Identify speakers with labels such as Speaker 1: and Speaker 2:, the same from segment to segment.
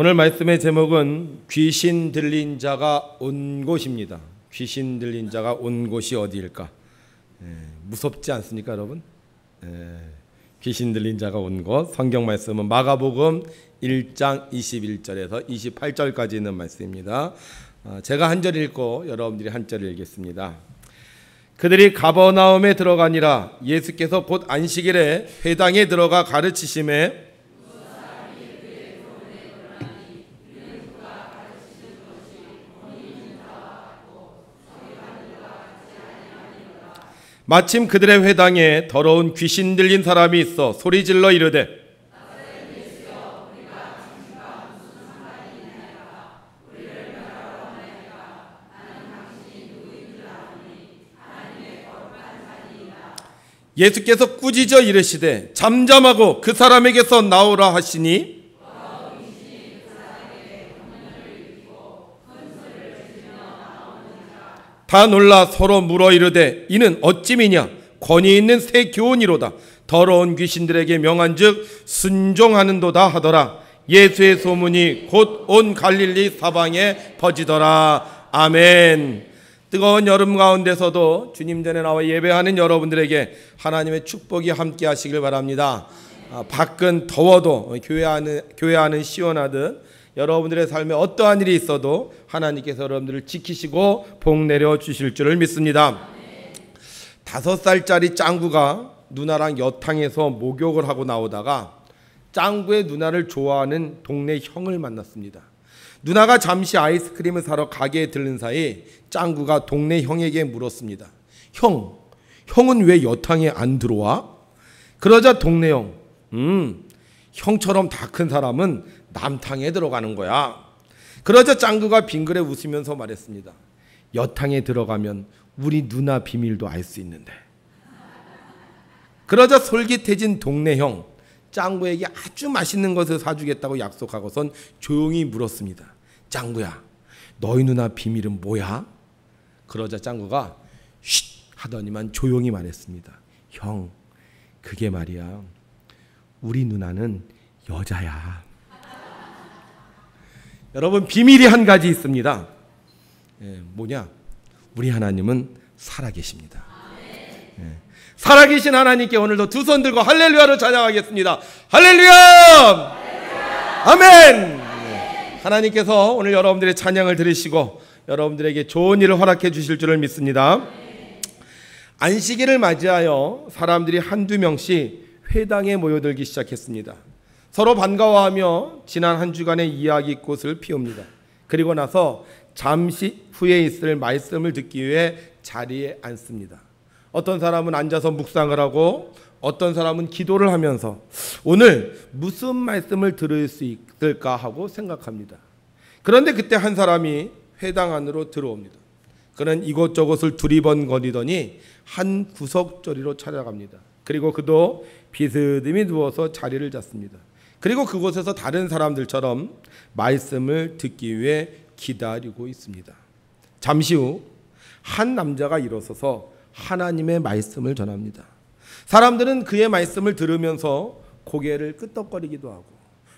Speaker 1: 오늘 말씀의 제목은 귀신 들린 자가 온 곳입니다. 귀신 들린 자가 온 곳이 어디일까? 무섭지 않습니까, 여러분? 귀신 들린 자가 온 곳. 성경 말씀은 마가복음 1장 21절에서 28절까지 있는 말씀입니다. 제가 한 절 읽고 여러분들이 한 절 읽겠습니다. 그들이 가버나움에 들어가니라. 예수께서 곧 안식일에 회당에 들어가 가르치심에 마침 그들의 회당에 더러운 귀신 들린 사람이 있어 소리질러 이르되 예수께서 꾸짖어 이르시되 잠잠하고 그 사람에게서 나오라 하시니 다 놀라 서로 물어 이르되 이는 어찌미냐 권위 있는 새 교훈이로다. 더러운 귀신들에게 명한즉 순종하는도다 하더라. 예수의 소문이 곧 온 갈릴리 사방에 퍼지더라. 아멘. 뜨거운 여름 가운데서도 주님 전에 나와 예배하는 여러분들에게 하나님의 축복이 함께 하시길 바랍니다. 밖은 더워도 교회 안은 시원하듯 여러분들의 삶에 어떠한 일이 있어도 하나님께서 여러분들을 지키시고 복 내려 주실 줄을 믿습니다. 5살짜리 짱구가 누나랑 여탕에서 목욕을 하고 나오다가 짱구의 누나를 좋아하는 동네 형을 만났습니다. 누나가 잠시 아이스크림을 사러 가게에 들른 사이 짱구가 동네 형에게 물었습니다. 형은 왜 여탕에 안 들어와? 그러자 동네 형, 형처럼 다 큰 사람은 남탕에 들어가는 거야. 그러자 짱구가 빙그레 웃으면서 말했습니다. 여탕에 들어가면 우리 누나 비밀도 알 수 있는데. 그러자 솔깃해진 동네 형, 짱구에게 아주 맛있는 것을 사주겠다고 약속하고선 조용히 물었습니다. 짱구야, 너희 누나 비밀은 뭐야? 그러자 짱구가 쉿 하더니만 조용히 말했습니다. 형, 그게 말이야, 우리 누나는 여자야. 여러분, 비밀이 한 가지 있습니다. 뭐냐? 우리 하나님은 살아계십니다. 살아계신 하나님께 오늘도 두 손 들고 할렐루야를 찬양하겠습니다. 할렐루야! 아멘! 하나님께서 오늘 여러분들의 찬양을 들으시고 여러분들에게 좋은 일을 허락해 주실 줄을 믿습니다. 안식일을 맞이하여 사람들이 한두 명씩 회당에 모여들기 시작했습니다. 서로 반가워하며 지난 한 주간의 이야기꽃을 피웁니다. 그리고 나서 잠시 후에 있을 말씀을 듣기 위해 자리에 앉습니다. 어떤 사람은 앉아서 묵상을 하고 어떤 사람은 기도를 하면서 오늘 무슨 말씀을 들을 수 있을까 하고 생각합니다. 그런데 그때 한 사람이 회당 안으로 들어옵니다. 그는 이곳저곳을 두리번거리더니 한 구석저리로 찾아갑니다. 그리고 그도 비스듬히 누워서 자리를 잡습니다. 그리고 그곳에서 다른 사람들처럼 말씀을 듣기 위해 기다리고 있습니다. 잠시 후 한 남자가 일어서서 하나님의 말씀을 전합니다. 사람들은 그의 말씀을 들으면서 고개를 끄덕거리기도 하고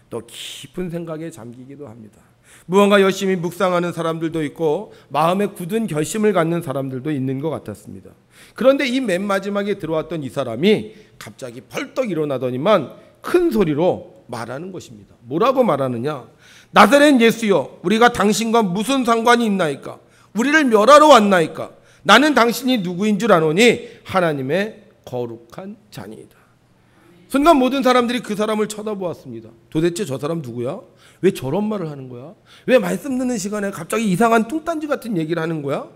Speaker 1: 또 깊은 생각에 잠기기도 합니다. 무언가 열심히 묵상하는 사람들도 있고 마음에 굳은 결심을 갖는 사람들도 있는 것 같았습니다. 그런데 이 맨 마지막에 들어왔던 이 사람이 갑자기 벌떡 일어나더니만 큰 소리로 말하는 것입니다. 뭐라고 말하느냐? 나사렛 예수여, 우리가 당신과 무슨 상관이 있나이까? 우리를 멸하러 왔나이까? 나는 당신이 누구인 줄 아노니 하나님의 거룩한 자니이다. 순간 모든 사람들이 그 사람을 쳐다보았습니다. 도대체 저 사람 누구야? 왜 저런 말을 하는 거야? 왜 말씀 듣는 시간에 갑자기 이상한 뚱딴지 같은 얘기를 하는 거야?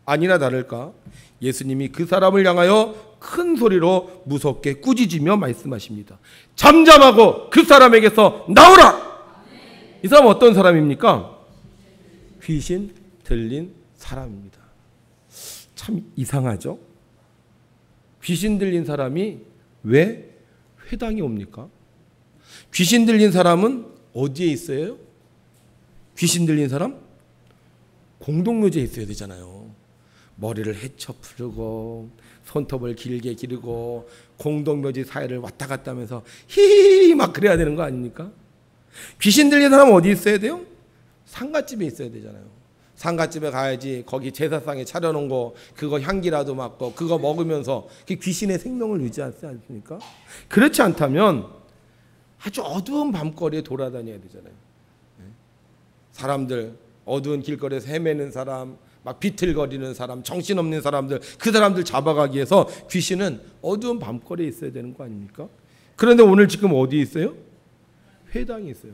Speaker 1: 아니나 다를까 예수님이 그 사람을 향하여 큰 소리로 무섭게 꾸짖으며 말씀하십니다. 잠잠하고 그 사람에게서 나오라! 이 사람 어떤 사람입니까? 귀신 들린 사람입니다. 참 이상하죠? 귀신 들린 사람이 왜 회당에 옵니까? 귀신 들린 사람은 어디에 있어요? 귀신 들린 사람? 공동묘지에 있어야 되잖아요. 머리를 헤쳐 풀고 손톱을 길게 기르고 공동묘지 사이를 왔다 갔다 하면서 히히히 막 그래야 되는 거 아닙니까? 귀신 들린 사람은 어디 있어야 돼요? 상갓집에 있어야 되잖아요. 상갓집에 가야지 거기 제사상에 차려놓은 거 그거 향기라도 맡고 그거 먹으면서 귀신의 생명을 유지하지 않습니까? 그렇지 않다면 아주 어두운 밤거리에 돌아다녀야 되잖아요. 사람들 어두운 길거리에서 헤매는 사람, 막 비틀거리는 사람, 정신없는 사람들, 그 사람들 잡아가기 위해서 귀신은 어두운 밤거리에 있어야 되는 거 아닙니까? 그런데 오늘 지금 어디 있어요? 회당에 있어요.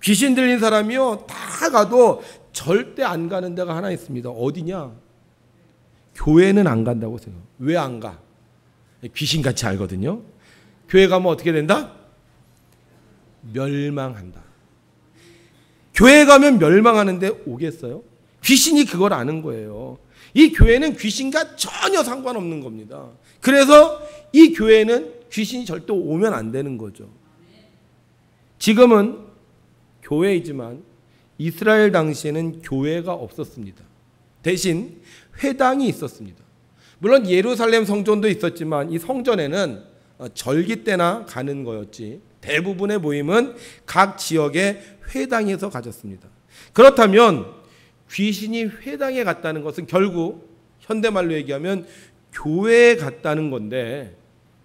Speaker 1: 귀신 들린 사람이요 다 가도 절대 안 가는 데가 하나 있습니다. 어디냐? 교회는 안 간다고 생각해요. 왜 안 가? 귀신같이 알거든요. 교회 가면 어떻게 된다? 멸망한다. 교회 가면 멸망하는데 오겠어요? 귀신이 그걸 아는 거예요. 이 교회는 귀신과 전혀 상관없는 겁니다. 그래서 이 교회는 귀신이 절대 오면 안 되는 거죠. 지금은 교회이지만 이스라엘 당시에는 교회가 없었습니다. 대신 회당이 있었습니다. 물론 예루살렘 성전도 있었지만 이 성전에는 절기 때나 가는 거였지 대부분의 모임은 각 지역의 회당에서 가졌습니다. 그렇다면 귀신이 회당에 갔다는 것은 결국 현대말로 얘기하면 교회에 갔다는 건데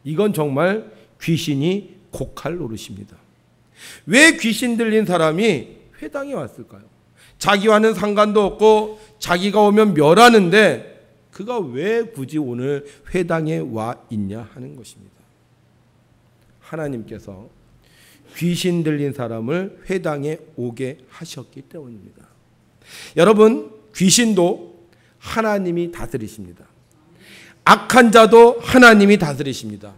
Speaker 1: 이건 정말 귀신이 곡할 노릇입니다. 왜 귀신 들린 사람이 회당에 왔을까요? 자기와는 상관도 없고 자기가 오면 멸하는데 그가 왜 굳이 오늘 회당에 와 있냐 하는 것입니다. 하나님께서 귀신 들린 사람을 회당에 오게 하셨기 때문입니다. 여러분, 귀신도 하나님이 다스리십니다. 악한 자도 하나님이 다스리십니다.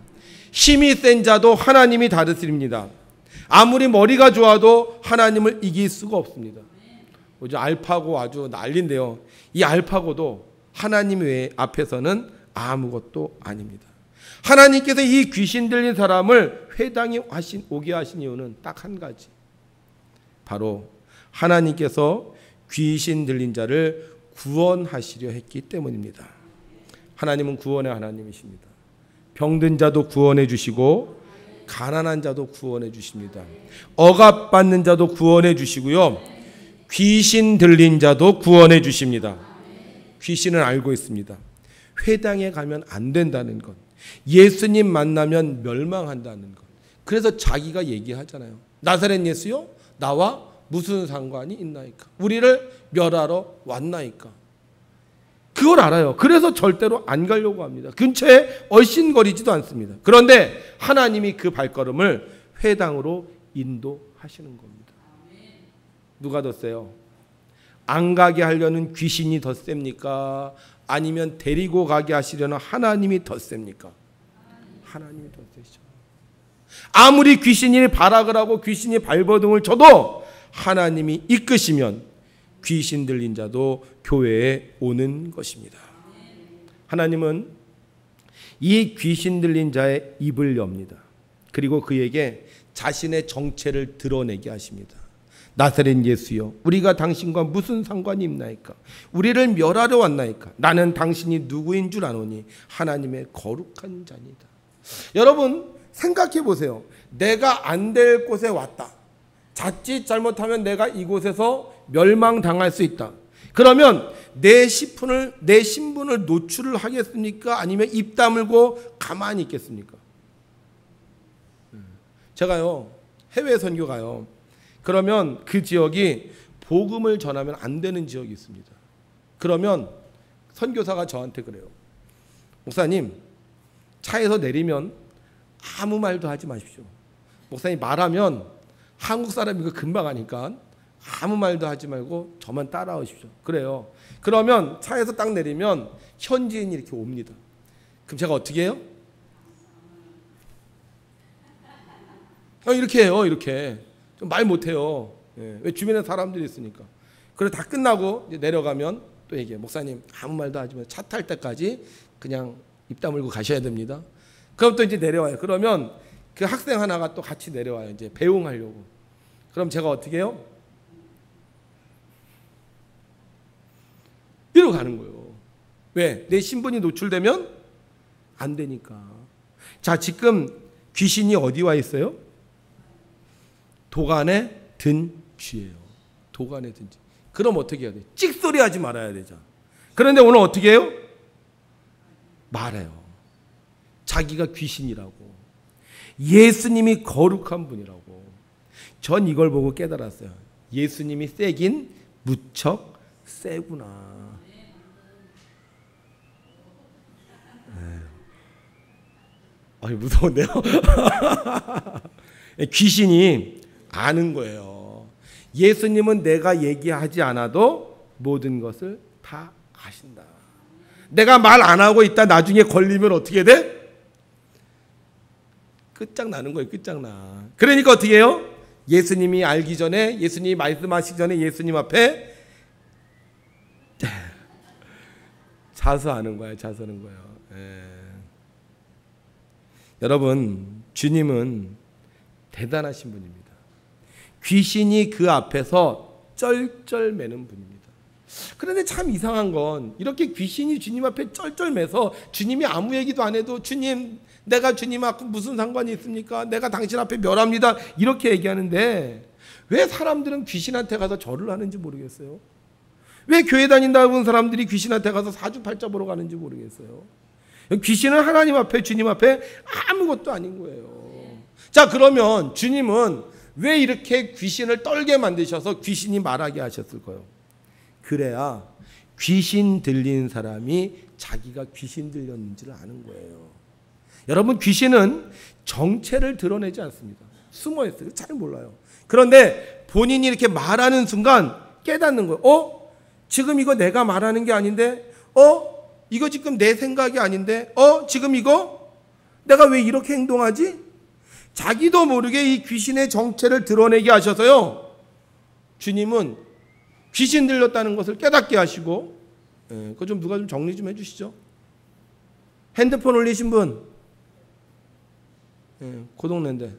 Speaker 1: 힘이 센 자도 하나님이 다스립니다. 아무리 머리가 좋아도 하나님을 이길 수가 없습니다. 요즘 알파고 아주 난리인데요. 이 알파고도 하나님 외에 앞에서는 아무것도 아닙니다. 하나님께서 이 귀신 들린 사람을 회당에 오게 하신 이유는 딱 한 가지. 바로 하나님께서 귀신 들린 자를 구원하시려 했기 때문입니다. 하나님은 구원의 하나님이십니다. 병든 자도 구원해 주시고 가난한 자도 구원해 주십니다. 억압받는 자도 구원해 주시고요. 귀신 들린 자도 구원해 주십니다. 귀신은 알고 있습니다. 회당에 가면 안 된다는 것. 예수님 만나면 멸망한다는 것. 그래서 자기가 얘기하잖아요. 나사렛 예수요? 나와 무슨 상관이 있나이까? 우리를 멸하러 왔나이까? 그걸 알아요. 그래서 절대로 안 가려고 합니다. 근처에 얼씬거리지도 않습니다. 그런데 하나님이 그 발걸음을 회당으로 인도하시는 겁니다. 누가 더 세요? 안 가게 하려는 귀신이 더 셉니까? 아니면 데리고 가게 하시려는 하나님이 더 셉니까? 하나님이 더 세죠. 아무리 귀신이 발악을 하고 귀신이 발버둥을 쳐도 하나님이 이끄시면 귀신 들린 자도 교회에 오는 것입니다. 하나님은 이 귀신 들린 자의 입을 엽니다. 그리고 그에게 자신의 정체를 드러내게 하십니다. 나사렛 예수여, 우리가 당신과 무슨 상관이 있나이까? 우리를 멸하러 왔나이까? 나는 당신이 누구인 줄 아노니 하나님의 거룩한 자니다. 여러분 생각해 보세요. 내가 안 될 곳에 왔다. 자칫 잘못하면 내가 이곳에서 멸망당할 수 있다. 그러면 내 신분을 노출을 하겠습니까? 아니면 입 다물고 가만히 있겠습니까? 제가요 해외 선교 가요. 그러면 그 지역이 복음을 전하면 안 되는 지역이 있습니다. 그러면 선교사가 저한테 그래요. 목사님, 차에서 내리면 아무 말도 하지 마십시오. 목사님 말하면 한국 사람이 이거 금방 하니까 아무 말도 하지 말고 저만 따라오십시오. 그래요. 그러면 차에서 딱 내리면 현지인이 이렇게 옵니다. 그럼 제가 어떻게 해요? 이렇게 해요. 이렇게. 말 못해요. 왜 주변에 사람들이 있으니까. 그래 다 끝나고 이제 내려가면 또 얘기해요. 목사님 아무 말도 하지 마세요. 차 탈 때까지 그냥 입 다물고 가셔야 됩니다. 그럼 또 이제 내려와요. 그러면 그 학생 하나가 또 같이 내려와요. 이제 배웅하려고. 그럼 제가 어떻게 해요? 이러고 가는 거예요. 왜? 내 신분이 노출되면 안 되니까. 자, 지금 귀신이 어디 와 있어요? 도간에 든 쥐예요. 도간에 든 쥐. 그럼 어떻게 해야 돼? 찍소리 하지 말아야 되죠. 그런데 오늘 어떻게 해요? 말해요. 자기가 귀신이라고. 예수님이 거룩한 분이라고. 전 이걸 보고 깨달았어요. 예수님이 세긴 무척 세구나. 아니, 무서운데요? 귀신이 아는 거예요. 예수님은 내가 얘기하지 않아도 모든 것을 다 아신다. 내가 말 안 하고 있다 나중에 걸리면 어떻게 돼? 끝장나는 거예요. 끝장나. 그러니까 어떻게 해요? 예수님이 알기 전에, 예수님이 말씀하시기 전에 예수님 앞에 자수하는 거예요. 자수하는 거예요. 여러분, 주님은 대단하신 분입니다. 귀신이 그 앞에서 쩔쩔매는 분입니다. 그런데 참 이상한 건 이렇게 귀신이 주님 앞에 쩔쩔매서 주님이 아무 얘기도 안 해도 주님, 내가 주님 앞에 무슨 상관이 있습니까? 내가 당신 앞에 멸합니다. 이렇게 얘기하는데 왜 사람들은 귀신한테 가서 절을 하는지 모르겠어요. 왜 교회 다닌다 본 사람들이 귀신한테 가서 사주팔자 보러 가는지 모르겠어요. 귀신은 하나님 앞에, 주님 앞에 아무것도 아닌 거예요. 자, 그러면 주님은 왜 이렇게 귀신을 떨게 만드셔서 귀신이 말하게 하셨을까요? 그래야 귀신 들린 사람이 자기가 귀신 들렸는지를 아는 거예요. 여러분, 귀신은 정체를 드러내지 않습니다. 숨어 있어요. 잘 몰라요. 그런데 본인이 이렇게 말하는 순간 깨닫는 거예요. 지금 이거 내가 말하는 게 아닌데? 이거 지금 내 생각이 아닌데? 지금 이거? 내가 왜 이렇게 행동하지? 자기도 모르게 이 귀신의 정체를 드러내게 하셔서요. 주님은 귀신 들렸다는 것을 깨닫게 하시고, 그거 좀 누가 좀 정리 좀 해주시죠. 핸드폰 올리신 분, 그 동네인데.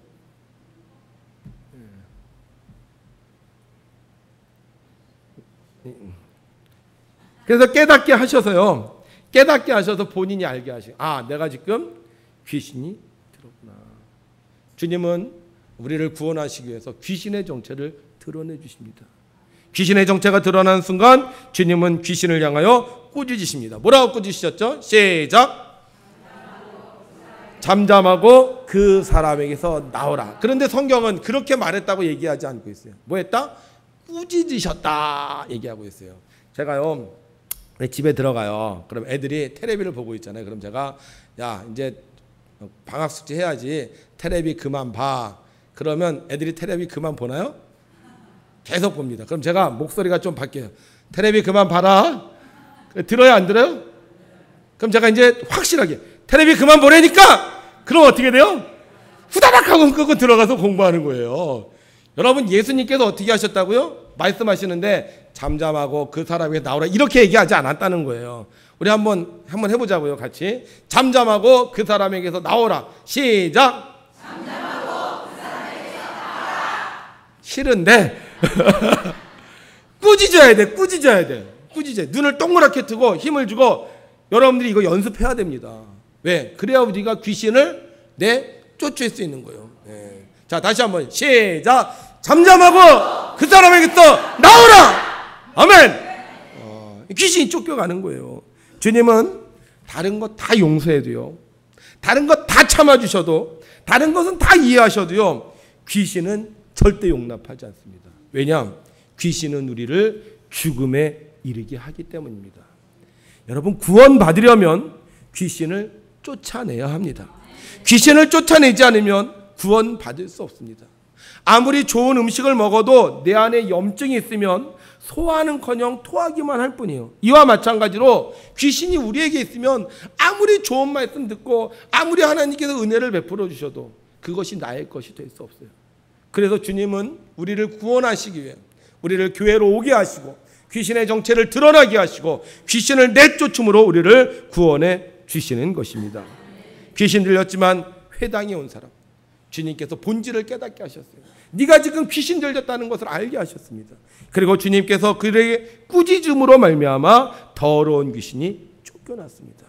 Speaker 1: 그래서 깨닫게 하셔서요. 깨닫게 하셔서 본인이 알게 하시고, 내가 지금 귀신이 들었구나. 주님은 우리를 구원하시기 위해서 귀신의 정체를 드러내 주십니다. 귀신의 정체가 드러난 순간 주님은 귀신을 향하여 꾸짖으십니다. 뭐라고 꾸짖으셨죠? 시작. 잠잠하고 그 사람에게서 나오라. 그런데 성경은 그렇게 말했다고 얘기하지 않고 있어요. 뭐 했다? 꾸짖으셨다 얘기하고 있어요. 제가요, 집에 들어가요. 그럼 애들이 텔레비를 보고 있잖아요. 그럼 제가, 야, 이제 방학 숙제 해야지. 텔레비 그만 봐. 그러면 애들이 텔레비 그만 보나요? 계속 봅니다. 그럼 제가 목소리가 좀 바뀌어요. 텔레비 그만 봐라. 들어요, 안 들어요? 그럼 제가 이제 확실하게 텔레비 그만 보라니까. 그럼 어떻게 돼요? 후다닥 하고 끄고 들어가서 공부하는 거예요. 여러분, 예수님께서 어떻게 하셨다고요? 말씀하시는데 잠잠하고 그 사람에게 나오라 이렇게 얘기하지 않았다는 거예요. 우리 한번 해보자고요. 같이. 잠잠하고 그 사람에게서 나오라. 시작. 잠잠하고 그 사람에게서 나오라. 싫은데 꾸짖어야 돼. 꾸짖어야 돼. 꾸짖어야 돼. 눈을 동그랗게 뜨고 힘을 주고 여러분들이 이거 연습해야 됩니다. 왜? 그래야 우리가 귀신을 쫓을 수 있는 거예요. 네. 자, 다시 한번 시작. 잠잠하고 그 사람에게서 나오라. 아멘. 귀신이 쫓겨가는 거예요. 주님은 다른 것 다 용서해도요, 다른 것 다 참아주셔도, 다른 것은 다 이해하셔도요, 귀신은 절대 용납하지 않습니다. 왜냐? 귀신은 우리를 죽음에 이르게 하기 때문입니다. 여러분, 구원받으려면 귀신을 쫓아내야 합니다. 귀신을 쫓아내지 않으면 구원받을 수 없습니다. 아무리 좋은 음식을 먹어도 내 안에 염증이 있으면 소화는커녕 토하기만 할 뿐이에요. 이와 마찬가지로 귀신이 우리에게 있으면 아무리 좋은 말씀 듣고 아무리 하나님께서 은혜를 베풀어 주셔도 그것이 나의 것이 될 수 없어요. 그래서 주님은 우리를 구원하시기 위해 우리를 교회로 오게 하시고 귀신의 정체를 드러나게 하시고 귀신을 내쫓음으로 우리를 구원해 주시는 것입니다. 귀신 들렸지만 회당에 온 사람, 주님께서 본질을 깨닫게 하셨어요. 네가 지금 귀신 들렸다는 것을 알게 하셨습니다. 그리고 주님께서 그에게 꾸짖음으로 말미암아 더러운 귀신이 쫓겨났습니다.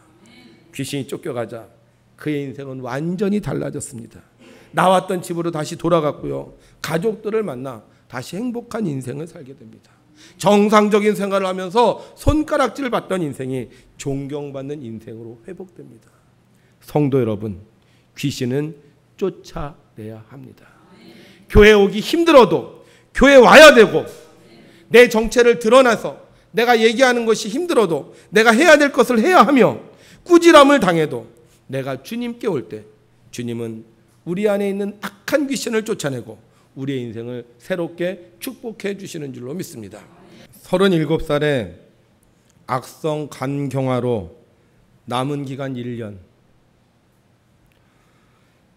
Speaker 1: 귀신이 쫓겨가자 그의 인생은 완전히 달라졌습니다. 나왔던 집으로 다시 돌아갔고요. 가족들을 만나 다시 행복한 인생을 살게 됩니다. 정상적인 생활을 하면서 손가락질 받던 인생이 존경받는 인생으로 회복됩니다. 성도 여러분, 귀신은 쫓아내야 합니다. 교회 오기 힘들어도 교회 와야 되고, 내 정체를 드러나서 내가 얘기하는 것이 힘들어도 내가 해야 될 것을 해야 하며, 꾸지람을 당해도 내가 주님께 올 때 주님은 우리 안에 있는 악한 귀신을 쫓아내고 우리의 인생을 새롭게 축복해 주시는 줄로 믿습니다. 37살에 악성 간경화로 남은 기간 1년.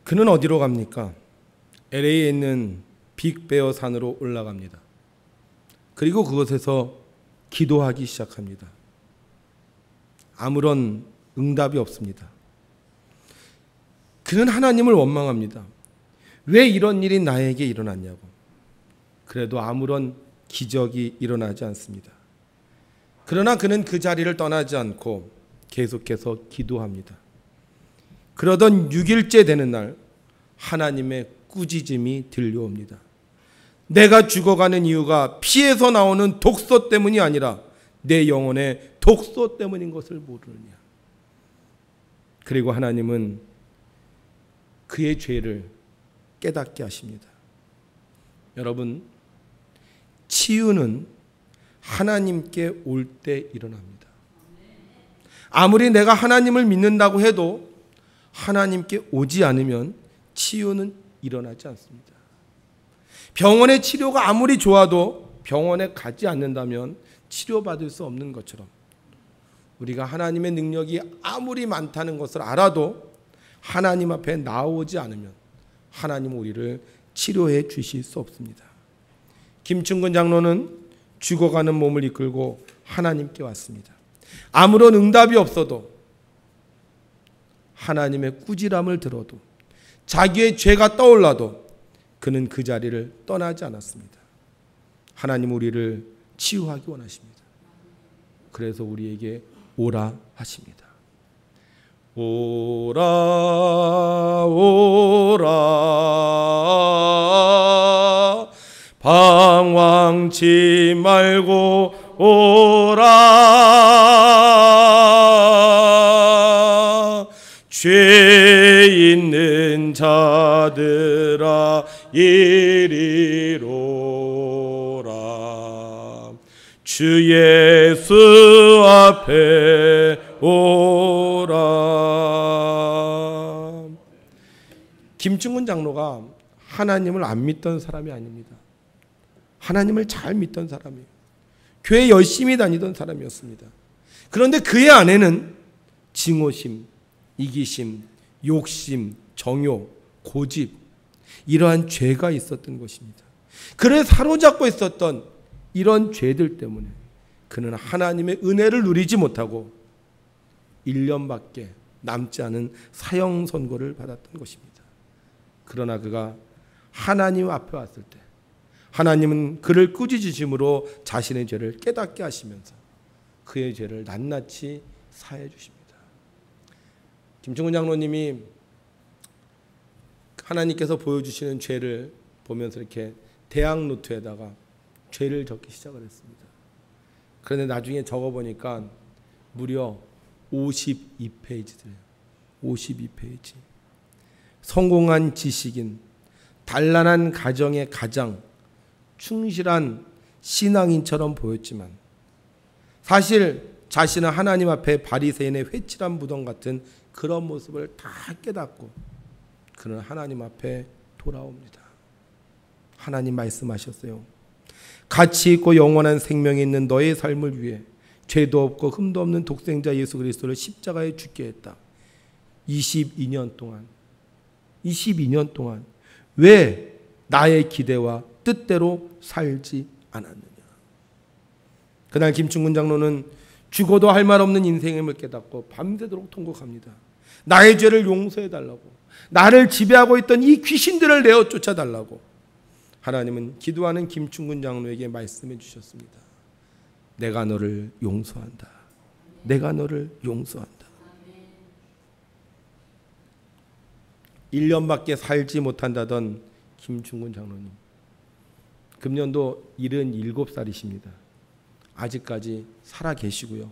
Speaker 1: 그는 어디로 갑니까? LA에 있는 빅베어 산으로 올라갑니다. 그리고 그곳에서 기도하기 시작합니다. 아무런 응답이 없습니다. 그는 하나님을 원망합니다. 왜 이런 일이 나에게 일어났냐고. 그래도 아무런 기적이 일어나지 않습니다. 그러나 그는 그 자리를 떠나지 않고 계속해서 기도합니다. 그러던 6일째 되는 날 하나님의 꾸짖음이 들려옵니다. 내가 죽어가는 이유가 피에서 나오는 독소 때문이 아니라 내 영혼의 독소 때문인 것을 모르느냐. 그리고 하나님은 그의 죄를 깨닫게 하십니다. 여러분, 치유는 하나님께 올 때 일어납니다. 아무리 내가 하나님을 믿는다고 해도 하나님께 오지 않으면 치유는 일어나지 않습니다. 병원의 치료가 아무리 좋아도 병원에 가지 않는다면 치료받을 수 없는 것처럼, 우리가 하나님의 능력이 아무리 많다는 것을 알아도 하나님 앞에 나오지 않으면 하나님은 우리를 치료해 주실 수 없습니다. 김충근 장로는 죽어가는 몸을 이끌고 하나님께 왔습니다. 아무런 응답이 없어도, 하나님의 꾸지람을 들어도, 자기의 죄가 떠올라도 그는 그 자리를 떠나지 않았습니다. 하나님 우리를 치유하기 원하십니다. 그래서 우리에게 오라 하십니다. 오라 오라 방황치 말고 오라 죄 있는 자들아 이리로라 주 예수 앞에 오라. 김충근 장로가 하나님을 안 믿던 사람이 아닙니다. 하나님을 잘 믿던 사람이에요. 교회 열심히 다니던 사람이었습니다. 그런데 그의 안에는 증오심, 이기심, 욕심, 정욕, 고집, 이러한 죄가 있었던 것입니다. 그를 사로잡고 있었던 이런 죄들 때문에 그는 하나님의 은혜를 누리지 못하고 1년밖에 남지 않은 사형 선고를 받았던 것입니다. 그러나 그가 하나님 앞에 왔을 때 하나님은 그를 꾸짖으심으로 자신의 죄를 깨닫게 하시면서 그의 죄를 낱낱이 사해 주십니다. 김충근 장로님이 하나님께서 보여주시는 죄를 보면서 이렇게 대학 노트에다가 죄를 적기 시작을 했습니다. 그런데 나중에 적어보니까 무려 52페이지들이에요. 52페이지. 성공한 지식인, 단란한 가정의 가장 충실한 신앙인처럼 보였지만 사실 자신은 하나님 앞에 바리새인의 회칠한 무덤 같은 그런 모습을 다 깨닫고 그는 하나님 앞에 돌아옵니다. 하나님 말씀하셨어요. 가치 있고 영원한 생명이 있는 너의 삶을 위해 죄도 없고 흠도 없는 독생자 예수 그리스도를 십자가에 죽게 했다. 22년 동안 왜 나의 기대와 뜻대로 살지 않았느냐. 그날 김충근 장로는 죽어도 할 말 없는 인생임을 깨닫고 밤새도록 통곡합니다. 나의 죄를 용서해달라고, 나를 지배하고 있던 이 귀신들을 내어 쫓아달라고 하나님은 기도하는 김충근 장로에게 말씀해 주셨습니다. 내가 너를 용서한다. 내가 너를 용서한다. 1년밖에 살지 못한다던 김충근 장로님. 금년도 77살이십니다. 아직까지 살아 계시고요.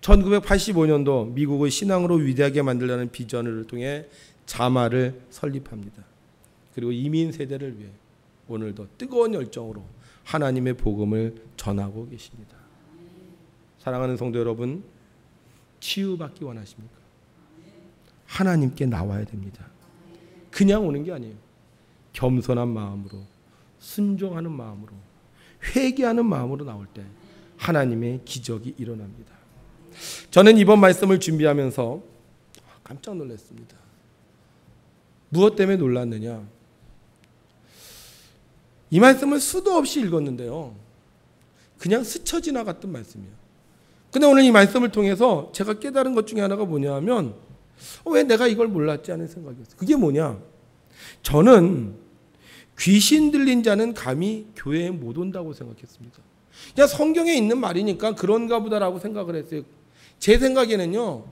Speaker 1: 1985년도 미국의 신앙으로 위대하게 만들려는 비전을 통해 자마를 설립합니다. 그리고 이민 세대를 위해 오늘도 뜨거운 열정으로 하나님의 복음을 전하고 계십니다. 사랑하는 성도 여러분, 치유받기 원하십니까? 하나님께 나와야 됩니다. 그냥 오는 게 아니에요. 겸손한 마음으로, 순종하는 마음으로, 회개하는 마음으로 나올 때 하나님의 기적이 일어납니다. 저는 이번 말씀을 준비하면서 깜짝 놀랐습니다. 무엇 때문에 놀랐느냐? 이 말씀을 수도 없이 읽었는데요. 그냥 스쳐 지나갔던 말씀이에요. 근데 오늘 이 말씀을 통해서 제가 깨달은 것 중에 하나가 뭐냐 하면 왜 내가 이걸 몰랐지 하는 생각이었어요. 그게 뭐냐? 저는 귀신 들린 자는 감히 교회에 못 온다고 생각했습니다. 그냥 성경에 있는 말이니까 그런가 보다라고 생각을 했어요. 제 생각에는요,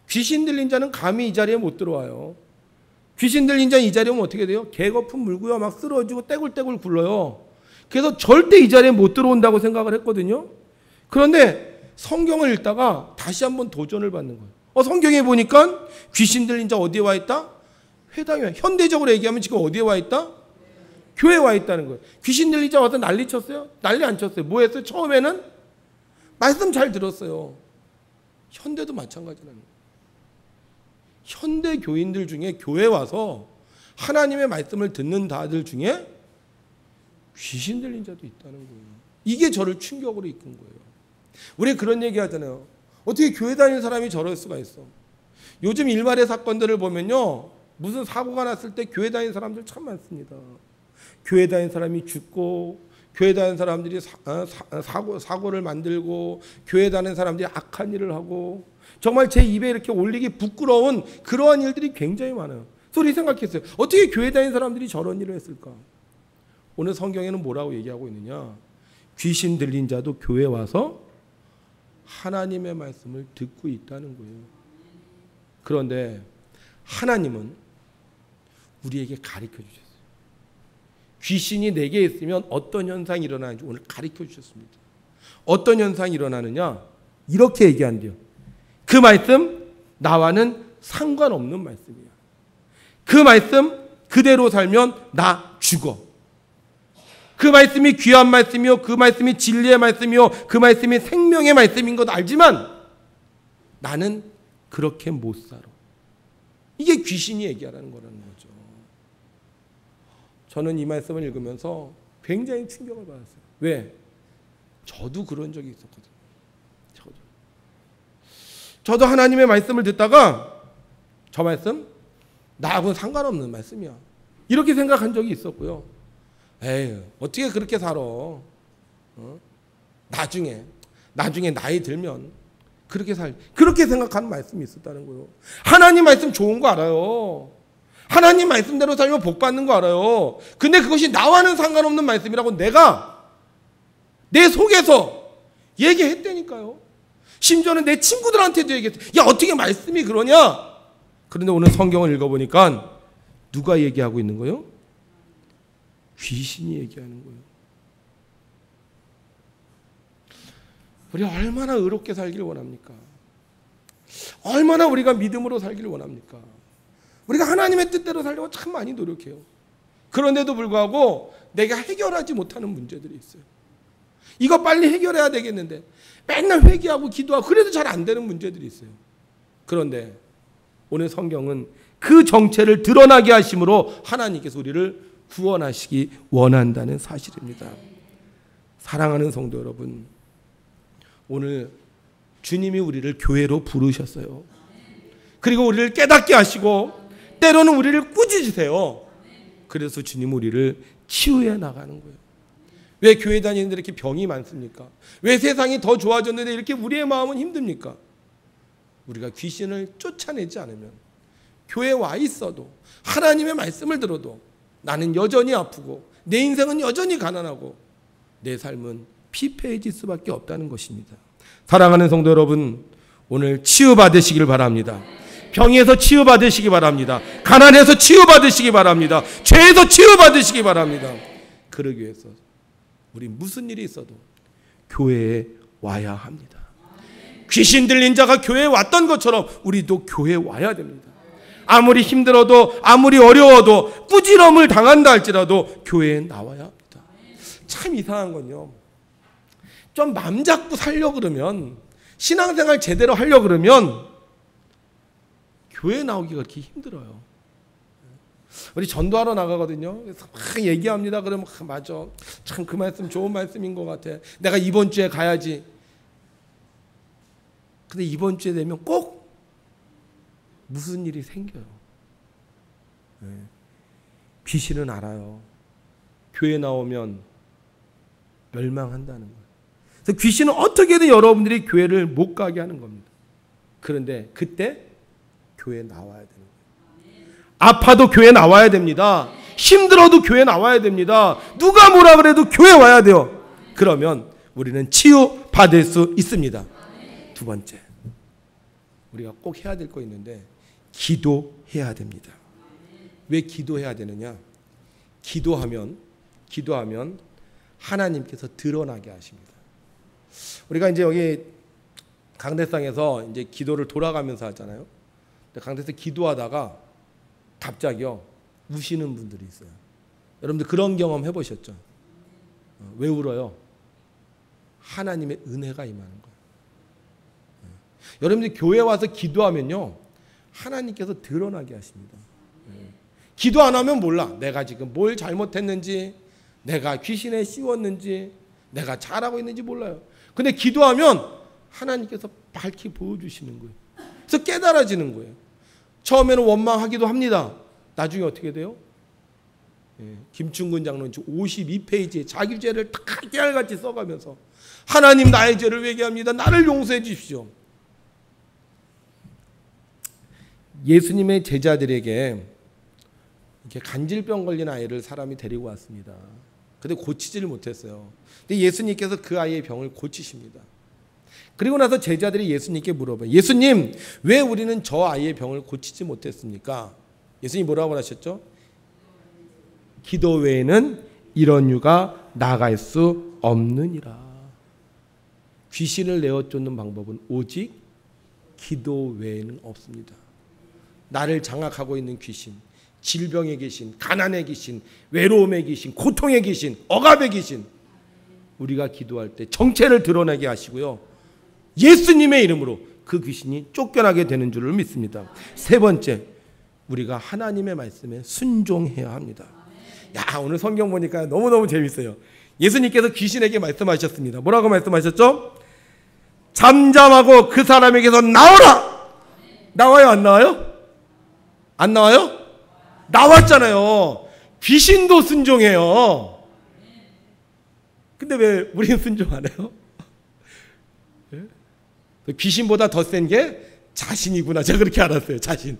Speaker 1: 귀신 들린 자는 감히 이 자리에 못 들어와요. 귀신 들린 자는 이 자리에 오면 어떻게 돼요? 개거품 물고요, 막 쓰러지고 떼굴떼굴 굴러요. 그래서 절대 이 자리에 못 들어온다고 생각을 했거든요. 그런데 성경을 읽다가 다시 한번 도전을 받는 거예요. 성경에 보니까 귀신 들린 자 어디에 와 있다? 회당에. 현대적으로 얘기하면 지금 어디에 와 있다? 교회에 와 있다는 거예요. 귀신 들린 자 와서 난리 쳤어요? 난리 안 쳤어요. 뭐 했어요? 처음에는 말씀 잘 들었어요. 현대도 마찬가지라는 거예요. 현대 교인들 중에 교회 와서 하나님의 말씀을 듣는 자들 중에 귀신 들린 자도 있다는 거예요. 이게 저를 충격으로 이끈 거예요. 우리 그런 얘기 하잖아요. 어떻게 교회 다니는 사람이 저럴 수가 있어. 요즘 일말의 사건들을 보면요, 무슨 사고가 났을 때 교회 다니는 사람들 참 많습니다. 교회 다니는 사람이 죽고, 교회 다니는 사람들이 사고를 만들고, 교회 다니는 사람들이 악한 일을 하고, 정말 제 입에 이렇게 올리기 부끄러운 그러한 일들이 굉장히 많아요. 그래서 생각했어요. 어떻게 교회 다니는 사람들이 저런 일을 했을까? 오늘 성경에는 뭐라고 얘기하고 있느냐? 귀신 들린 자도 교회 와서 하나님의 말씀을 듣고 있다는 거예요. 그런데 하나님은 우리에게 가르쳐 주셨어요. 귀신이 내게 있으면 어떤 현상이 일어나는지 오늘 가르쳐 주셨습니다. 어떤 현상이 일어나느냐? 이렇게 얘기한대요. 그 말씀 나와는 상관없는 말씀이야. 그 말씀 그대로 살면 나 죽어. 그 말씀이 귀한 말씀이요, 그 말씀이 진리의 말씀이요, 그 말씀이 생명의 말씀인 것 알지만 나는 그렇게 못 살아. 이게 귀신이 얘기하라는 거라는 거죠. 저는 이 말씀을 읽으면서 굉장히 충격을 받았어요. 왜? 저도 그런 적이 있었거든요. 저도 하나님의 말씀을 듣다가 저 말씀 나하고는 상관없는 말씀이야, 이렇게 생각한 적이 있었고요. 에이, 어떻게 그렇게 살아? 나중에 나이 들면 그렇게 생각하는 말씀이 있었다는 거예요. 하나님 말씀 좋은 거 알아요. 하나님 말씀대로 살면 복 받는 거 알아요. 근데 그것이 나와는 상관없는 말씀이라고 내가 내 속에서 얘기했다니까요. 심지어는 내 친구들한테도 얘기했어요. 야, 어떻게 말씀이 그러냐? 그런데 오늘 성경을 읽어보니까 누가 얘기하고 있는 거예요? 귀신이 얘기하는 거예요. 우리 얼마나 의롭게 살기를 원합니까? 얼마나 우리가 믿음으로 살기를 원합니까? 우리가 하나님의 뜻대로 살려고 참 많이 노력해요. 그런데도 불구하고 내가 해결하지 못하는 문제들이 있어요. 이거 빨리 해결해야 되겠는데 맨날 회개하고 기도하고 그래도 잘 안 되는 문제들이 있어요. 그런데 오늘 성경은 그 정체를 드러나게 하심으로 하나님께서 우리를 구원하시기 원한다는 사실입니다. 사랑하는 성도 여러분, 오늘 주님이 우리를 교회로 부르셨어요. 그리고 우리를 깨닫게 하시고 때로는 우리를 꾸짖으세요. 그래서 주님 우리를 치유해 나가는 거예요. 왜 교회 다니는데 이렇게 병이 많습니까? 왜 세상이 더 좋아졌는데 이렇게 우리의 마음은 힘듭니까? 우리가 귀신을 쫓아내지 않으면, 교회에 와 있어도 하나님의 말씀을 들어도 나는 여전히 아프고 내 인생은 여전히 가난하고 내 삶은 피폐해질 수밖에 없다는 것입니다. 사랑하는 성도 여러분, 오늘 치유받으시길 바랍니다. 병에서 치유받으시기 바랍니다. 가난해서 치유받으시기 바랍니다. 죄에서 치유받으시기 바랍니다. 그러기 위해서 우리 무슨 일이 있어도 교회에 와야 합니다. 귀신 들린 자가 교회에 왔던 것처럼 우리도 교회에 와야 됩니다. 아무리 힘들어도 아무리 어려워도 꾸지럼을 당한다 할지라도 교회에 나와야 합니다. 참 이상한 건요, 좀 맘 잡고 살려고 그러면, 신앙생활 제대로 하려고 그러면 교회 나오기가 그렇게 힘들어요. 우리 전도하러 나가거든요. 그래서 막 얘기합니다. 그러면 맞아, 참 그 말씀 좋은 말씀인 것 같아. 내가 이번 주에 가야지. 근데 이번 주에 되면 꼭 무슨 일이 생겨요. 귀신은 알아요. 교회 나오면 멸망한다는 거예요. 그래서 귀신은 어떻게든 여러분들이 교회를 못 가게 하는 겁니다. 그런데 그때 교회에 나와야 되는 거예요. 아파도 교회에 나와야 됩니다. 힘들어도 교회에 나와야 됩니다. 누가 뭐라 그래도 교회에 와야 돼요. 그러면 우리는 치유받을 수 있습니다. 두 번째, 우리가 꼭 해야 될 거 있는데, 기도해야 됩니다. 왜 기도해야 되느냐? 기도하면 하나님께서 드러나게 하십니다. 우리가 이제 여기 강대상에서 이제 기도를 돌아가면서 하잖아요. 강대에서 기도하다가 갑자기요 우시는 분들이 있어요. 여러분들 그런 경험 해보셨죠? 왜 울어요? 하나님의 은혜가 임하는 거예요. 여러분들 교회 와서 기도하면요 하나님께서 드러나게 하십니다. 기도 안 하면 몰라. 내가 지금 뭘 잘못했는지, 내가 귀신에 씌웠는지, 내가 잘하고 있는지 몰라요. 근데 기도하면 하나님께서 밝히 보여주시는 거예요. 그래서 깨달아지는 거예요. 처음에는 원망하기도 합니다. 나중에 어떻게 돼요? 김충근 장로는 52페이지에 자기 죄를 다 깨알같이 써가면서 하나님 나의 죄를 회개합니다. 나를 용서해 주십시오. 예수님의 제자들에게 이렇게 간질병 걸린 아이를 사람이 데리고 왔습니다. 근데 고치지를 못했어요. 근데 예수님께서 그 아이의 병을 고치십니다. 그리고 나서 제자들이 예수님께 물어봐요. 예수님, 왜 우리는 저 아이의 병을 고치지 못했습니까? 예수님 뭐라고 하셨죠? 기도 외에는 이런 유가 나갈 수 없느니라. 귀신을 내어 쫓는 방법은 오직 기도 외에는 없습니다. 나를 장악하고 있는 귀신, 질병의 귀신, 가난의 귀신, 외로움의 귀신, 고통의 귀신, 억압의 귀신, 우리가 기도할 때 정체를 드러내게 하시고요, 예수님의 이름으로 그 귀신이 쫓겨나게 되는 줄을 믿습니다. 세 번째, 우리가 하나님의 말씀에 순종해야 합니다. 야, 오늘 성경 보니까 너무너무 재밌어요. 예수님께서 귀신에게 말씀하셨습니다. 뭐라고 말씀하셨죠? 잠잠하고 그 사람에게서 나오라! 나와요, 안 나와요? 안 나와요? 나왔잖아요. 귀신도 순종해요. 근데 왜 우리는 순종 안 해요? 귀신보다 더 센 게 자신이구나. 제가 그렇게 알았어요. 자신.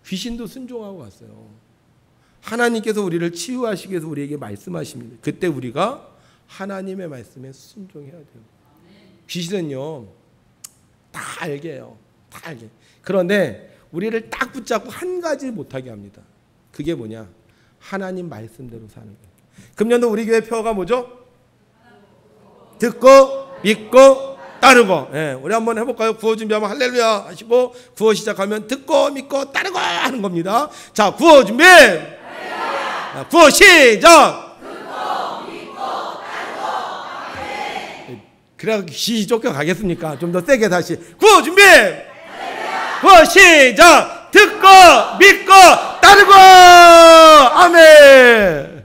Speaker 1: 귀신도 순종하고 왔어요. 하나님께서 우리를 치유하시기 위해서 우리에게 말씀하십니다. 그때 우리가 하나님의 말씀에 순종해야 돼요. 귀신은요 다 알게 해요. 다 알게. 그런데 우리를 딱 붙잡고 한 가지 못하게 합니다. 그게 뭐냐? 하나님 말씀대로 사는 거예요. 금년도 우리 교회 표어가 뭐죠? 듣고 믿고 따르고. 우리 한번 해볼까요? 구호 준비하면 할렐루야 하시고, 구호 시작하면 듣고 믿고 따르고 하는 겁니다. 자, 구호 준비. 구호 시작. 듣고 믿고 따르고. 그래야 귀신이 쫓겨가겠습니까? 좀 더 세게 다시. 구호 준비. 구호 시작. 듣고 믿고 따르고. 아멘.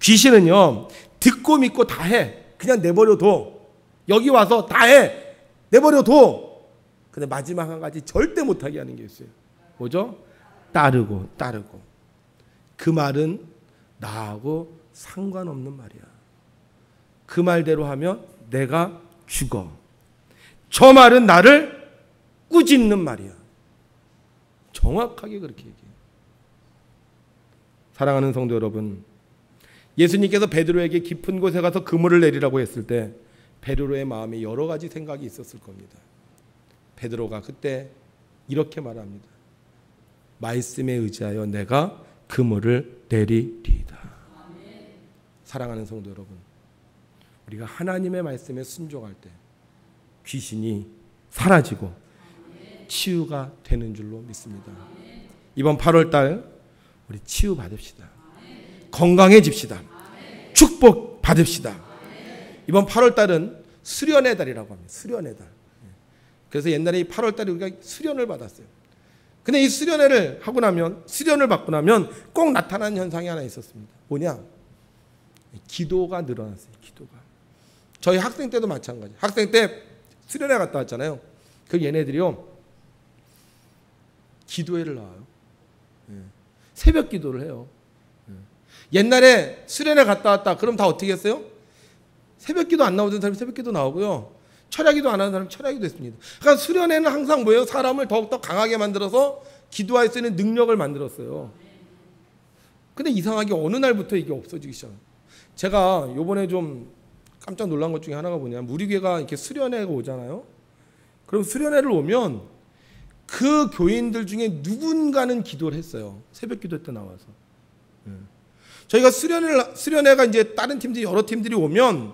Speaker 1: 귀신은요 듣고 믿고 다 해. 그냥 내버려둬. 여기 와서 다 해. 내버려둬. 근데 마지막 한 가지 절대 못하게 하는 게 있어요. 뭐죠? 따르고. 그 말은 나하고 상관없는 말이야. 그 말대로 하면 내가 죽어. 저 말은 나를 꾸짖는 말이야. 정확하게 그렇게 얘기해요. 사랑하는 성도 여러분, 예수님께서 베드로에게 깊은 곳에 가서 그물을 내리라고 했을 때 베드로의 마음에 여러 가지 생각이 있었을 겁니다. 베드로가 그때 이렇게 말합니다. 말씀에 의지하여 내가 그물을 내리리이다. 사랑하는 성도 여러분, 우리가 하나님의 말씀에 순종할 때 귀신이 사라지고 치유가 되는 줄로 믿습니다. 이번 8월달 우리 치유 받읍시다. 건강해집시다. 축복 받읍시다. 이번 8월달은 수련의 달이라고 합니다. 수련의 달. 그래서 옛날에 이 8월달에 우리가 수련을 받았어요. 근데 이 수련회를 하고 나면, 수련을 받고 나면 꼭 나타나는 현상이 하나 있었습니다. 뭐냐? 기도가 늘어났어요. 기도가. 저희 학생 때도 마찬가지. 학생 때 수련회 갔다 왔잖아요. 그 얘네들이요, 기도회를 나와요. 새벽 기도를 해요. 옛날에 수련회 갔다 왔다 그럼 다 어떻게 했어요? 새벽 기도 안 나오던 사람이 새벽 기도 나오고요, 철야기도 안 하는 사람이 철야기도 했습니다. 그러니까 수련회는 항상 뭐예요? 사람을 더욱더 강하게 만들어서 기도할 수 있는 능력을 만들었어요. 근데 이상하게 어느 날부터 이게 없어지기 시작해요. 제가 요번에 좀 깜짝 놀란 것 중에 하나가 뭐냐, 우리 교회가 이렇게 수련회가 오잖아요. 그럼 수련회를 오면 그 교인들 중에 누군가는 기도를 했어요. 새벽 기도 때 나와서. 저희가 수련회가 이제 다른 팀들이, 여러 팀들이 오면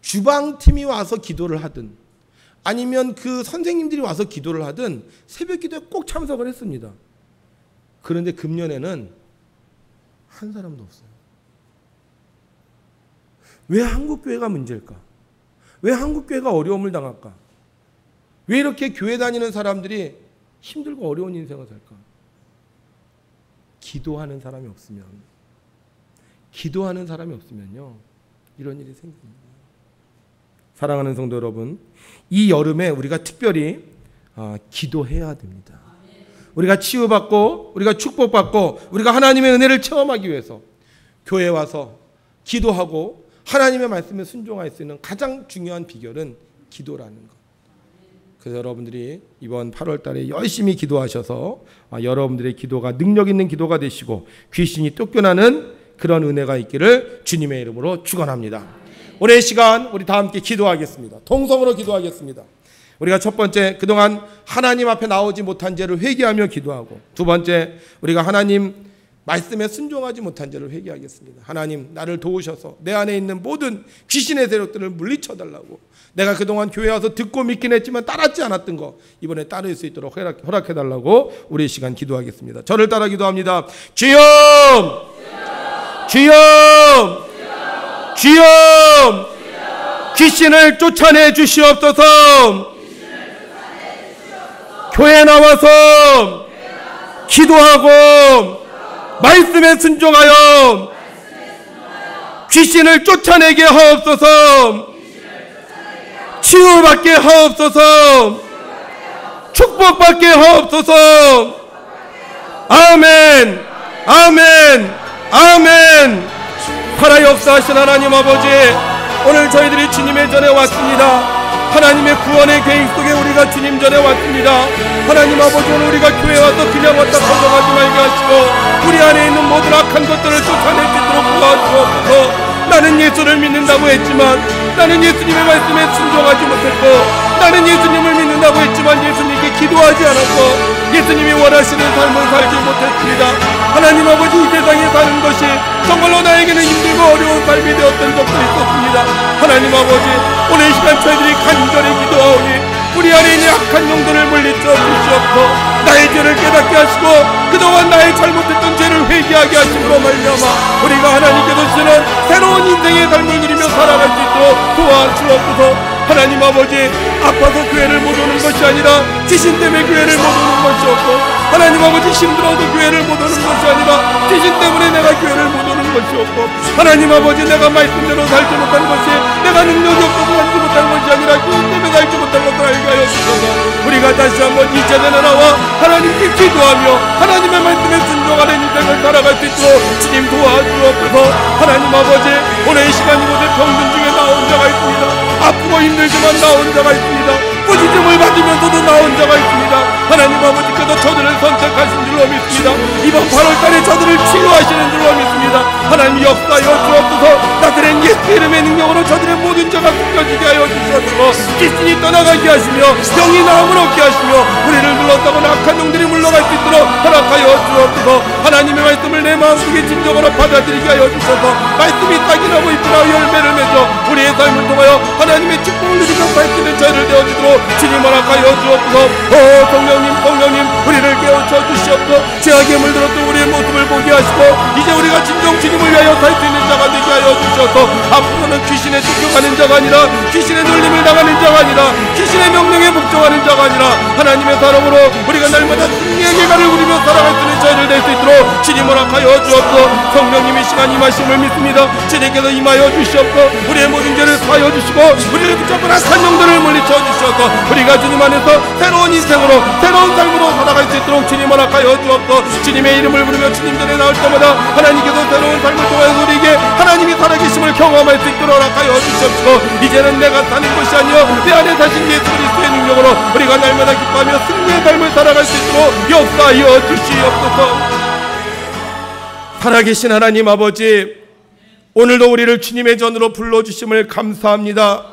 Speaker 1: 주방팀이 와서 기도를 하든 아니면 그 선생님들이 와서 기도를 하든 새벽 기도에 꼭 참석을 했습니다. 그런데 금년에는 한 사람도 없어요. 왜 한국교회가 문제일까? 왜 한국교회가 어려움을 당할까? 왜 이렇게 교회 다니는 사람들이 힘들고 어려운 인생을 살까? 기도하는 사람이 없으면, 기도하는 사람이 없으면요, 이런 일이 생깁니다. 사랑하는 성도 여러분, 이 여름에 우리가 특별히 기도해야 됩니다. 우리가 치유받고 우리가 축복받고 우리가 하나님의 은혜를 체험하기 위해서 교회에 와서 기도하고 하나님의 말씀에 순종할 수 있는 가장 중요한 비결은 기도라는 것. 그래서 여러분들이 이번 8월 달에 열심히 기도하셔서 여러분들의 기도가 능력 있는 기도가 되시고 귀신이 쫓겨나는 그런 은혜가 있기를 주님의 이름으로 축원합니다. 올해 시간 우리 다 함께 기도하겠습니다. 통성으로 기도하겠습니다. 우리가 첫 번째, 그동안 하나님 앞에 나오지 못한 죄를 회개하며 기도하고, 두 번째, 우리가 하나님 말씀에 순종하지 못한 죄를 회개하겠습니다. 하나님, 나를 도우셔서 내 안에 있는 모든 귀신의 세력들을 물리쳐달라고, 내가 그동안 교회 와서 듣고 믿긴 했지만 따랐지 않았던 거 이번에 따를 수 있도록 허락해달라고 우리 시간 기도하겠습니다. 저를 따라 기도합니다. 주여! 주여! 주여! 귀신을 쫓아내 주시옵소서. 교회에 나와서 기도하고 말씀에 순종하여 귀신을 쫓아내게 하옵소서. 치유받게 하옵소서. 축복받게 하옵소서. 아멘, 아멘, 아멘. 살아 역사하신 하나님 아버지, 오늘 저희들이 주님의 전에 왔습니다. 하나님의 구원의 계획 속에 우리가 주님 전에 왔습니다. 하나님 아버지, 오늘 우리가 교회에 와서 그냥 왔다 거절하지 말게 하시고 우리 안에 있는 모든 악한 것들을 쫓아낼 수 있도록 도와주옵소서. 나는 예수를 믿는다고 했지만 나는 예수님의 말씀에 순종하지 못했고, 나는 예수님을 믿는다고 했지만 예수님께 기도하지 않았고 예수님이 원하시는 삶을 살지 못했습니다. 하나님 아버지, 이 세상에 사는 것이 정말로 나에게는 힘들고 어려운 삶이 되었던 적도 있었습니다. 하나님 아버지, 오늘 이 시간 저희들이 간절히 기도하오니 우리 안에 있는 악한 영들을 물리쳐 주시옵소서. 나의 죄를 깨닫게 하시고 그동안 나의 잘못했던 죄를 회개하게 하심으로 말미암아 우리가 하나님께서 주시는 새로운 인생의 삶을 누리며 살아갈 수 있도록 도와주옵소서. 하나님 아버지, 아파서 교회를 못 오는 것이 아니라 귀신 때문에 교회를 못 오는 것이 없고, 하나님 아버지, 힘들어서 교회를 못 오는 것이 아니라 귀신 때문에 내가 교회를 못 오는 것이 없고, 하나님 아버지, 내가 말씀대로 살지 못한 것이 내가 능력이 없어서 살지 못한 것이 아니라 귀신 때문에 살지 못한 것을 알게 하여 주셔서 우리가 다시 한번 이 자리에 나와 하나님께 기도하며 하나님의 말씀에 순종하는 인생을 살아갈 수 있도록 주님 도와주옵소서. 하나님 아버지, 오늘 이 시간 이곳에 병든 중에 나 혼자가 있습니다. 아프고 힘들지만 나 혼자가 있습니다. 꾸짖음을 받으면서도 나 혼자가 있습니다. 하나님 아버지께서 저들을 선택하신 줄로 믿습니다. 이번 8월달에 저들을 치유하시는 줄로 믿습니다. 하나님 역사여 주옵소서. 나들은 예수 이름의 능력으로 저들의 모든 자가 숨겨지게 하여 주시옵소서. 귀신이 떠나가게 하시며 병이 나음을 얻게 하시며 우리를 눌렀다고 악한 영들이 물러갈 수 있도록 허락하여 주옵소서. 하나님의 말씀을 내 마음속에 진정으로 받아들이게 하여 주셔서 말씀이 싹이 나고 잎으로 열매를 맺어 우리의 삶을 통하여 하나님의 축복을 누리며 살 수 있는 저희를 되어주도록 주님 허락하여 주옵소서. 성령님 우리를 깨우쳐 주시옵소서. 죄악에 물들었던 우리의 모습을 보게 하시고 이제 우리가 진정 주님을 위하여 살 수 있는 자가 되게 하여 주셔서 앞으로는 귀신에 쫓겨가는 자가 아니라 귀신의 놀림을 당하는 자가 아니라 귀신의 명령에 복종하는 자가 아니라 하나님의 사람으로 우리가 날마다 승리의 길가를 누리며 살아갈 수 있는 저희를 될 수 있도록 주님 허락하여 주옵소서. 성령님이 시간 임하심을 믿습니다. 주님께서 임하여 주시옵소서. 우리의 모든 죄를 사하여 주시고 우리를 붙잡고 악한 영들을 물리쳐 주셔서 우리가 주님 안에서 새로운 인생으로 새로운 삶으로 살아갈 수 있도록 주님 허락하여 주옵소서. 주님의 이름을 부르며 주님 전에 나올 때마다 하나님께서 새로운 삶을 통하여 우리에게 하나님이 살아계심을 경험할 수 있도록 허락하여 주시옵소서. 이제는 내가 사는 것이 아니여 내 안에 사신 예수 그리스도의 능력으로 우리가 날마다 기뻐하며 승리의 삶을 살아갈 수 있도록 역사하여 주시옵소서. 살아계신 하나님 아버지, 오늘도 우리를 주님의 전으로 불러주심을 감사합니다.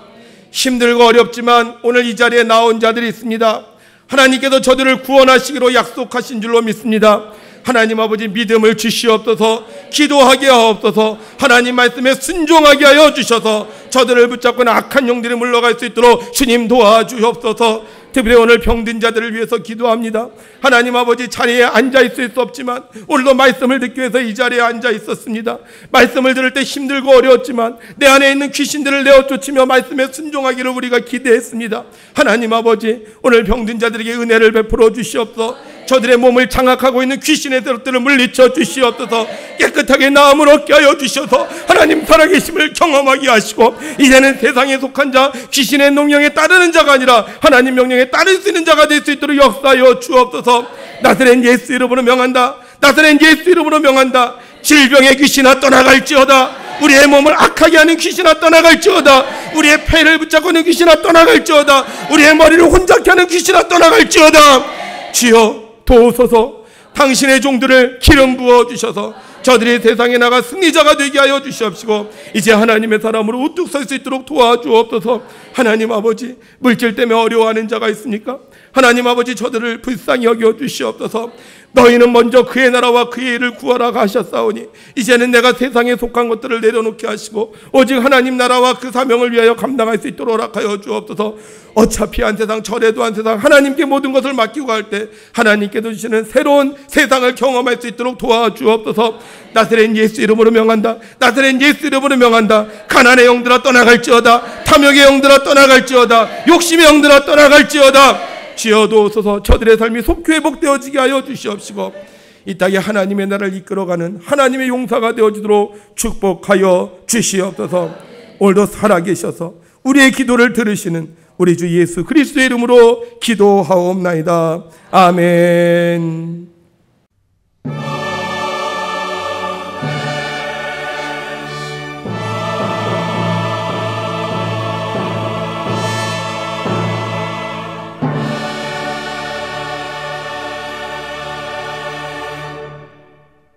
Speaker 1: 힘들고 어렵지만 오늘 이 자리에 나온 자들이 있습니다. 하나님께서 저들을 구원하시기로 약속하신 줄로 믿습니다. 하나님 아버지, 믿음을 주시옵소서. 기도하게 하옵소서. 하나님 말씀에 순종하게 하여 주셔서 저들을 붙잡고는 악한 영들이 물러갈 수 있도록 주님 도와주옵소서. 특별히 오늘 병든 자들을 위해서 기도합니다. 하나님 아버지, 자리에 앉아 있을 수 없지만 오늘도 말씀을 듣기 위해서 이 자리에 앉아 있었습니다. 말씀을 들을 때 힘들고 어려웠지만 내 안에 있는 귀신들을 내어 쫓으며 말씀에 순종하기를 우리가 기대했습니다. 하나님 아버지, 오늘 병든 자들에게 은혜를 베풀어 주시옵소서. 저들의 몸을 장악하고 있는 귀신의 것들을 물리쳐 주시옵소서. 깨끗하게 나음을 얻게 하여 주셔서 하나님 살아계심을 경험하게 하시고 이제는 세상에 속한 자, 귀신의 명령에 따르는 자가 아니라 하나님 명령에 따를 수 있는 자가 될 수 있도록 역사하여 주옵소서. 나사렛 예수 이름으로 명한다. 나사렛 예수 이름으로 명한다. 질병의 귀신아 떠나갈지어다. 우리의 몸을 악하게 하는 귀신아 떠나갈지어다. 우리의 폐를 붙잡고 있는 귀신아 떠나갈지어다. 우리의 머리를 혼잡게 하는 귀신아 떠나갈지어다. 주여 도우소서. 당신의 종들을 기름 부어주셔서 저들이 세상에 나가 승리자가 되게 하여 주시옵시고 이제 하나님의 사람으로 우뚝 설 수 있도록 도와주옵소서. 하나님 아버지, 물질 때문에 어려워하는 자가 있습니까? 하나님 아버지, 저들을 불쌍히 여겨 주시옵소서. 너희는 먼저 그의 나라와 그의 일을 구하라 하셨사오니 이제는 내가 세상에 속한 것들을 내려놓게 하시고 오직 하나님 나라와 그 사명을 위하여 감당할 수 있도록 허락하여 주옵소서. 어차피 한 세상 저래도 한 세상 하나님께 모든 것을 맡기고 갈 때 하나님께서 주시는 새로운 세상을 경험할 수 있도록 도와주옵소서. 나사렛 예수 이름으로 명한다. 나사렛 예수 이름으로 명한다. 가난의 영들아 떠나갈지어다. 탐욕의 영들아 떠나갈지어다. 욕심의 영들아 떠나갈지어다. 지어도소서. 저들의 삶이 속히 회복되어지게 하여 주시옵시고 이 땅에 하나님의 나라를 이끌어가는 하나님의 용사가 되어지도록 축복하여 주시옵소서. 오늘도 살아계셔서 우리의 기도를 들으시는 우리 주 예수 그리스도의 이름으로 기도하옵나이다. 아멘.